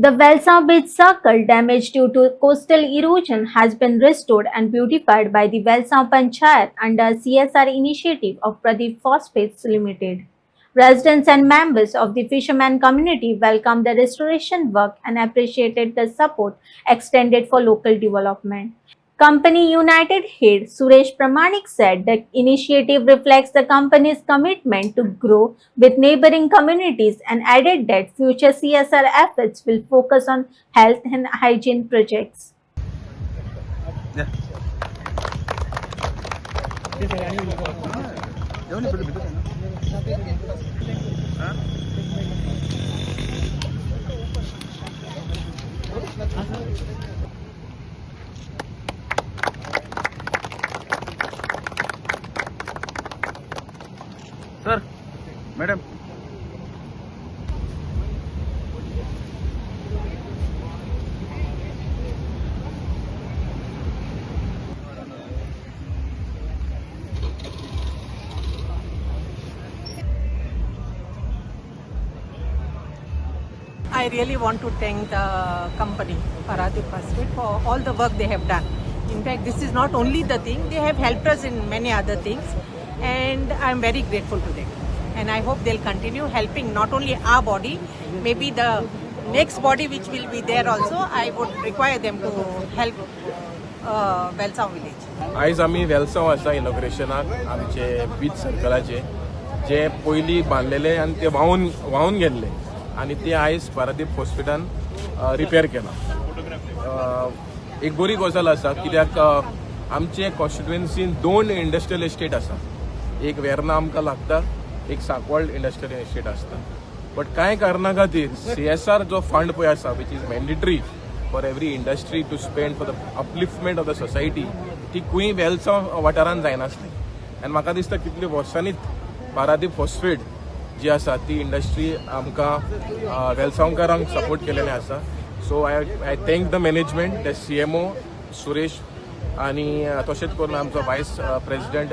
The Welsau Beach Circle, damaged due to coastal erosion, has been restored and beautified by the Welsau Panchayat under a CSR initiative of Pradeep Phosphates Limited. Residents and members of the fisherman community welcomed the restoration work and appreciated the support extended for local development. Company United Head Suresh Pramanik said the initiative reflects the company's commitment to grow with neighboring communities and added that future CSR efforts will focus on health and hygiene projects. Sir, madam. I really want to thank the company, Paradip Phosphate, for all the work they have done. In fact, this is not only the thing, they have helped us in many other things, and I'm very grateful to them. And I hope they'll continue helping not only our body, maybe the next body which will be there also, I would require them to help Welsau village. आयज आमी वेलसांव आसा इनॉग्रेशनाक आमचे बीच सर्कलाचे जे पयलीं बांदलेले आनी ते व्हांवून गेल्ले आनी ते आयज पारादीप हॉस्पिटलान रिपेर केला. एक बरी गजाल आसा कित्याक आमचे कॉन्स्टिट्युएन्सीन 2 इंडस्ट्रियल एस्टेट आसा. एक वेर्ना आमकां लागता, एक सांकवाळ इंडस्ट्रियल एस्टेट आसता. बट कांय कारणां खातीर CSR जो फंड पळय आसा which is mandatory for every industry to spend for the upliftment of the society ती खंय वेलसांव वाठारांत जायनासली. आनी म्हाका दिसता कितल्या वर्सांनीच पारादीप फॉस्फेट जी आसा ती इंडस्ट्री आमकां वेलसांवकारांक सपोर्ट केलेलें आसा. So I thank the management the CMO Suresh आनी तशेंच करून आमचो vice president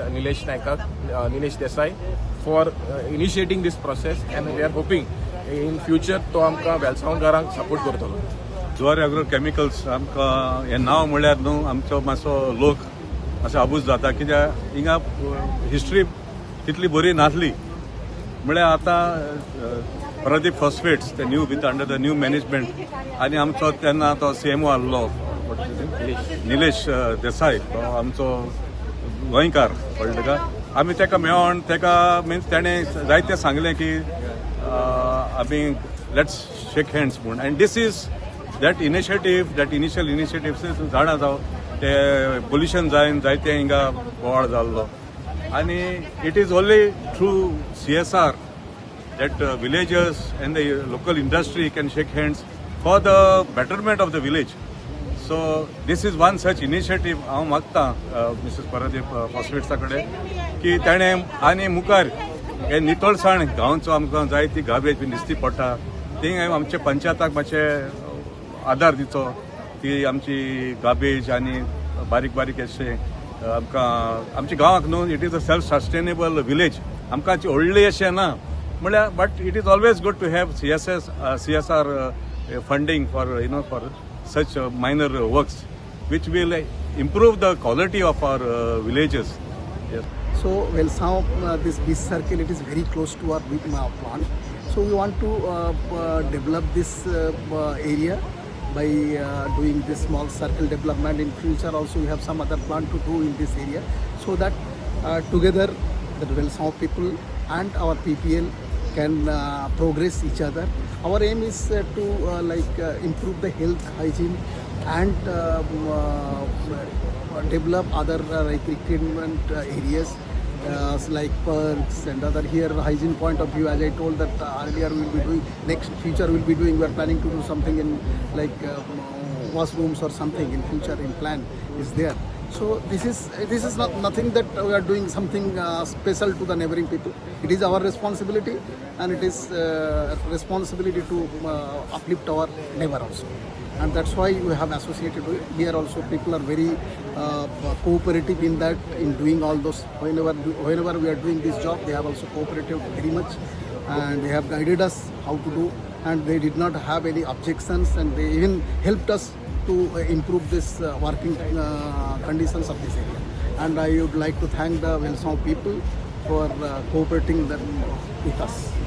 Nilesh Desai for initiating this process and we are hoping in future तो आमकां वेलसांवकारांक सपोर्ट करतलो. जुवार एग्रो केमिकल्स आमकां हें नांव म्हळ्यार न्हू आमचो मातसो लोक मातसो आबूज जाता कित्याक हिंगा हिस्ट्री तितली बरी नासली. म्हळ्यार आतां प्रदीप फॉस्फेट्स ते new with under the new management आनी आमचो तेन्ना तो CMO आहलो निलेश देसाई तो आमचो गोंयकार कळ्ळें तुका. आमी तेका मेळोन तेका मिन्स तेणें जायतें सांगलें की आमी लेट्स शेक हँड्स म्हूण. And this is that initiative that initial initiative जाणा जावं ते पोल्युशन जायन जायते हिंगा बोवाळ जाल्लो आनी it is only through CSR that villagers and the local industry can shake hands for the betterment of the village. So this is one such initiative हांव मागता मिसेस पारादीप फॉस्फेट्सा कडेन की ताणें आनी मुखार हे नितळसाण गांवचो आमकां जाय ती गार्बेज बी दिसती पडटा ती आमच्या पंचायताक मातशें आदार दिवचो. ती आमची गार्बेज आनी बारीक बारीक अशें आमकां आमच्या गांवाक न्हू it is a self sustainable village आमकां व्हडली अशें ना म्हळ्यार but it is always good to have CSR funding for for such minor works which will improve the quality of our villages. Yes. So Welsau, this beach circle, it is very close to our plant. So we want to develop this area by doing this small circle development. In future also we have some other plan to do in this area so that together the Welsau people and our PPL can progress each other. Our aim is to improve the health, hygiene and develop other recruitment areas like parks and other. Here hygiene point of view, as I told that earlier, we will be doing next future we will be doing, we are planning to do something in washrooms or something in future in plan is there. So this is not nothing that we are doing something special to the neighboring people. It is our responsibility and it is responsibility to uplift our neighbor also. And that's why we have associated with it. Here also people are very cooperative in that, in doing all those. Whenever we are doing this job, they have also cooperated very much and they have guided us how to do and they did not have any objections, and they even helped us to improve this working conditions of this area. And I would like to thank the Welsong people for cooperating with us.